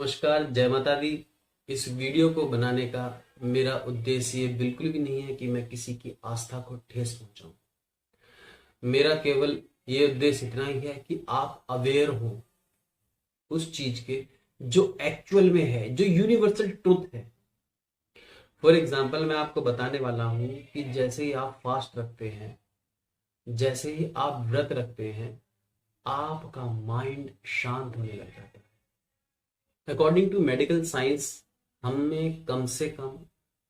नमस्कार, जय माता दी। इस वीडियो को बनाने का मेरा उद्देश्य ये बिल्कुल भी नहीं है कि मैं किसी की आस्था को ठेस पहुंचाऊं। मेरा केवल ये उद्देश्य इतना ही है कि आप अवेयर हो उस चीज के जो एक्चुअल में है, जो यूनिवर्सल ट्रुथ है। फॉर एग्जाम्पल मैं आपको बताने वाला हूं कि जैसे ही आप फास्ट रखते हैं, जैसे ही आप व्रत रखते हैं, आपका माइंड शांत होने लग जाता है। अकॉर्डिंग टू मेडिकल साइंस, हमें कम से कम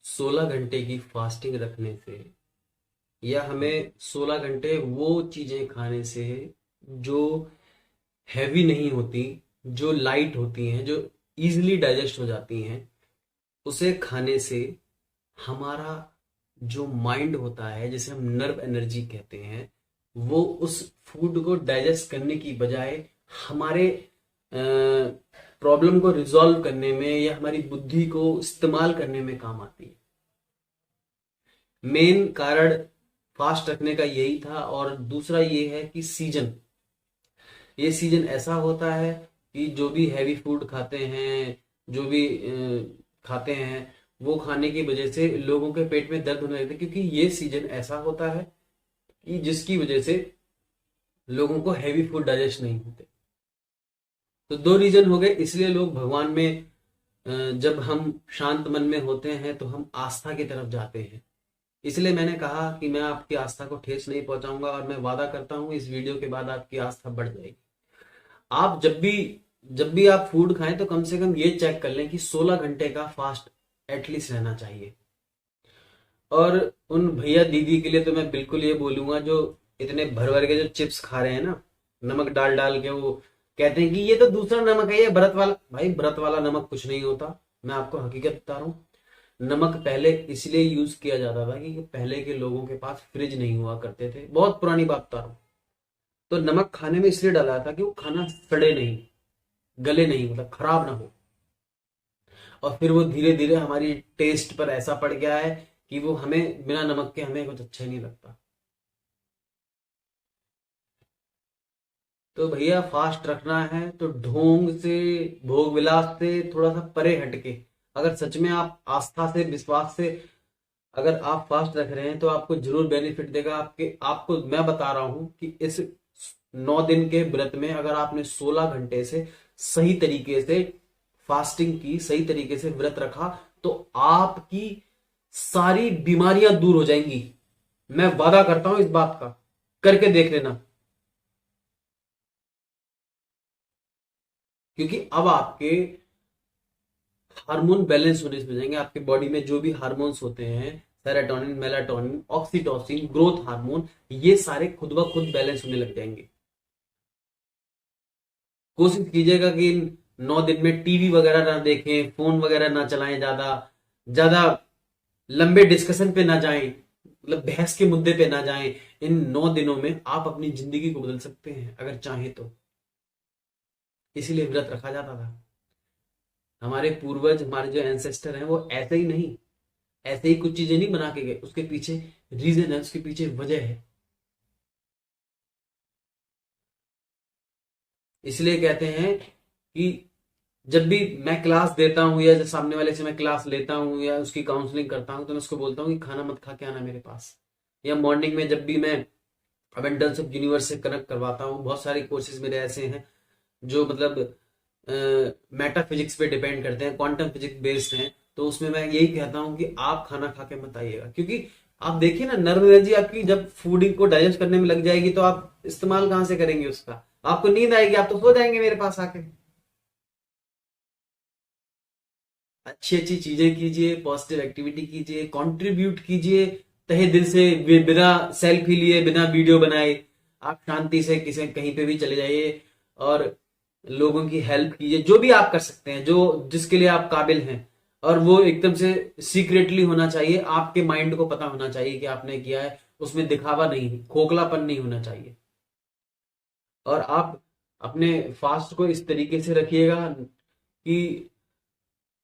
16 घंटे की फास्टिंग रखने से, या हमें 16 घंटे वो चीजें खाने से जो हैवी नहीं होती, जो लाइट होती हैं, जो इजीली डाइजेस्ट हो जाती हैं, उसे खाने से हमारा जो माइंड होता है, जिसे हम नर्व एनर्जी कहते हैं, वो उस फूड को डाइजेस्ट करने की बजाय हमारे प्रॉब्लम को रिजॉल्व करने में या हमारी बुद्धि को इस्तेमाल करने में काम आती है। मेन कारण फास्ट रखने का यही था। और दूसरा ये है कि ये सीजन ऐसा होता है कि जो भी हैवी फूड खाते हैं, जो भी खाते हैं, वो खाने की वजह से लोगों के पेट में दर्द होने लगता है, क्योंकि ये सीजन ऐसा होता है कि जिसकी वजह से लोगों को हैवी फूड डाइजेस्ट नहीं होते। तो दो रीजन हो गए, इसलिए लोग भगवान में जब हम शांत मन में होते हैं तो हम आस्था की तरफ जाते हैं। इसलिए मैंने कहा कि मैं आपकी आस्था को ठेस नहीं पहुंचाऊंगा, और मैं वादा करता हूं इस वीडियो के बाद आपकी आस्था बढ़ जाएगी। आप जब भी आप फूड खाएं तो कम से कम ये चेक कर लें कि 16 घंटे का फास्ट एटलीस्ट रहना चाहिए। और उन भैया दीदी के लिए तो मैं बिल्कुल ये बोलूंगा जो इतने भर भर के जो चिप्स खा रहे हैं ना, नमक डाल डाल के, वो कहते हैं कि ये तो दूसरा नमक है, ये व्रत वाला। भाई, व्रत वाला नमक कुछ नहीं होता। मैं आपको हकीकत बता रहा हूँ। नमक पहले इसलिए यूज किया जाता था कि पहले के लोगों के पास फ्रिज नहीं हुआ करते थे। बहुत पुरानी बात बता रहा हूँ। तो नमक खाने में इसलिए डाला था कि वो खाना सड़े नहीं, गले नहीं, मतलब खराब ना हो। और फिर वो धीरे धीरे हमारी टेस्ट पर ऐसा पड़ गया है कि वो हमें बिना नमक के हमें कुछ अच्छा ही नहीं लगता। तो भैया, फास्ट रखना है तो ढोंग से, भोग विलास से थोड़ा सा परे हटके, अगर सच में आप आस्था से, विश्वास से अगर आप फास्ट रख रहे हैं तो आपको जरूर बेनिफिट देगा। आपको मैं बता रहा हूं कि इस 9 दिन के व्रत में अगर आपने 16 घंटे से सही तरीके से फास्टिंग की, सही तरीके से व्रत रखा, तो आपकी सारी बीमारियां दूर हो जाएंगी। मैं वादा करता हूं इस बात का, करके देख लेना। क्योंकि अब आपके हार्मोन बैलेंस होने से जाएंगे। आपके बॉडी में जो भी हार्मोन्स होते हैं, serotonin, melatonin, oxytocin, growth hormone, ये सारे खुद ब खुद बैलेंस होने लग जाएंगे। कोशिश कीजिएगा कि इन 9 दिन में टीवी वगैरह ना देखें, फोन वगैरह ना चलाएं, ज्यादा ज्यादा लंबे डिस्कशन पे ना जाएं, मतलब बहस के मुद्दे पे ना जाएं। इन 9 दिनों में आप अपनी जिंदगी को बदल सकते हैं अगर चाहें तो। इसीलिए व्रत रखा जाता था। हमारे पूर्वज, हमारे जो एंसेस्टर हैं, वो ऐसे ही नहीं, ऐसे ही कुछ चीजें नहीं बना के गए। उसके पीछे रीजन है, उसके पीछे वजह है। इसलिए कहते हैं कि जब भी मैं क्लास देता हूं, या जब सामने वाले से मैं क्लास लेता हूं या उसकी काउंसलिंग करता हूं, तो मैं उसको बोलता हूं कि खाना मत खा के आना मेरे पास। या मॉर्निंग में जब भी मैं अबेंडेंस ऑफ यूनिवर्स से कनेक्ट करवाता हूं, बहुत सारे कोर्सेज मेरे ऐसे हैं जो मतलब मेटाफिजिक्स पे डिपेंड करते हैं, क्वांटम फिजिक्स बेस्ड हैं। तो उसमें मैं यही कहता हूं कि आप खाना खा के मत आइएगा। क्योंकि आप देखिए ना, नर्व एनर्जी आपकी जब फूड को डाइजेस्ट करने में लग जाएगी तो आप इस्तेमाल कहां से करेंगे उसका? आपको नींद आएगी, आप तो सो जाएंगे मेरे पास आके। अच्छी अच्छी चीजें कीजिए, पॉजिटिव एक्टिविटी कीजिए, कंट्रीब्यूट कीजिए तहे दिल से, बिना सेल्फी लिए, बिना वीडियो बनाए। आप शांति से किसी कहीं पे भी चले जाइए और लोगों की हेल्प कीजिए, जो भी आप कर सकते हैं, जो जिसके लिए आप काबिल हैं। और वो एकदम से सीक्रेटली होना चाहिए, आपके माइंड को पता होना चाहिए कि आपने किया है। उसमें दिखावा नहीं, खोखलापन नहीं होना चाहिए। और आप अपने फास्ट को इस तरीके से रखिएगा कि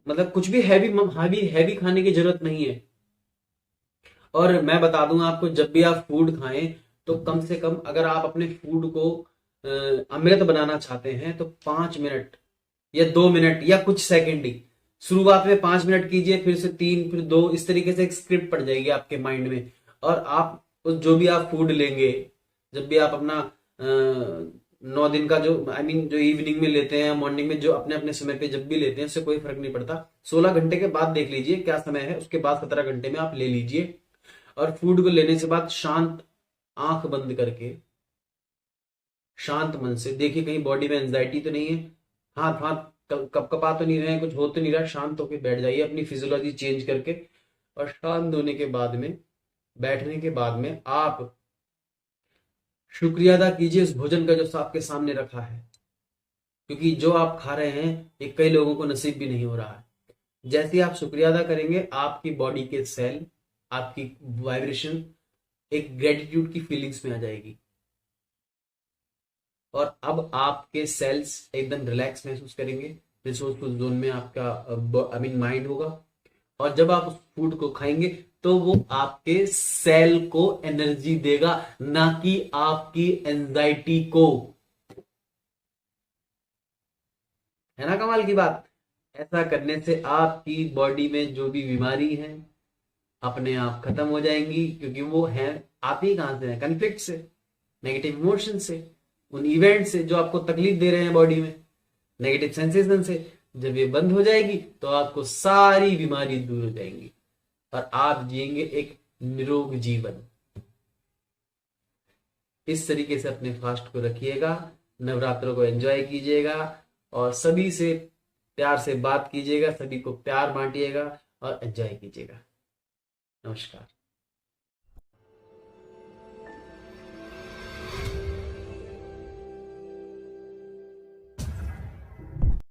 मतलब कुछ भी हैवी हैवी हैवी खाने की जरूरत नहीं है। और मैं बता दूं आपको, जब भी आप फूड खाएं तो कम से कम, अगर आप अपने फूड को अमृत बनाना चाहते हैं, तो 5 मिनट या 2 मिनट या कुछ सेकंड ही। शुरुआत में 5 मिनट कीजिए, फिर से 3, फिर 2, इस तरीके से एक स्क्रिप्ट पड़ जाएगी आपके माइंड में। और आप जो भी आप फूड लेंगे, जब भी आप अपना 9 दिन का जो जो इवनिंग में लेते हैं, मॉर्निंग में, जो अपने अपने समय पे जब भी लेते हैं, उससे कोई फर्क नहीं पड़ता। 16 घंटे के बाद देख लीजिए क्या समय है, उसके बाद 17 घंटे में आप ले लीजिए। और फूड को लेने से बाद शांत आंख बंद करके शांत मन से देखिए कहीं बॉडी में एंजाइटी तो नहीं है, हाथ हाथ कपकपा तो नहीं रहे हैं, कुछ हो तो नहीं रहा। शांत होकर बैठ जाइए अपनी फिजियोलॉजी चेंज करके। और शांत होने के बाद में, बैठने के बाद में, आप शुक्रिया अदा कीजिए उस भोजन का जो आपके सामने रखा है, क्योंकि जो आप खा रहे हैं ये कई लोगों को नसीब भी नहीं हो रहा है। जैसे ही आप शुक्रिया अदा करेंगे, आपकी बॉडी के सेल, आपकी वाइब्रेशन एक ग्रेटिट्यूड की फीलिंग्स में आ जाएगी। और अब आपके सेल्स एकदम रिलैक्स महसूस करेंगे, रिसोर्सफुल जोन में आपका माइंड होगा। और जब आप उस फूड को खाएंगे तो वो आपके सेल को एनर्जी देगा, ना कि आपकी एंजाइटी को। है ना कमाल की बात। ऐसा करने से आपकी बॉडी में जो भी बीमारी है अपने आप खत्म हो जाएंगी, क्योंकि वो है आप ही कहां से है, कन्फ्लिक्ट से, नेगेटिव इमोशन से, उन इवेंट से जो आपको तकलीफ दे रहे हैं बॉडी में, नेगेटिव सेंसेशन से। जब ये बंद हो जाएगी तो आपको सारी बीमारी दूर हो जाएंगी और आप जिएंगे एक निरोग जीवन। इस तरीके से अपने फास्ट को रखिएगा, नवरात्रों को एंजॉय कीजिएगा और सभी से प्यार से बात कीजिएगा, सभी को प्यार बांटिएगा और एंजॉय कीजिएगा। नमस्कार।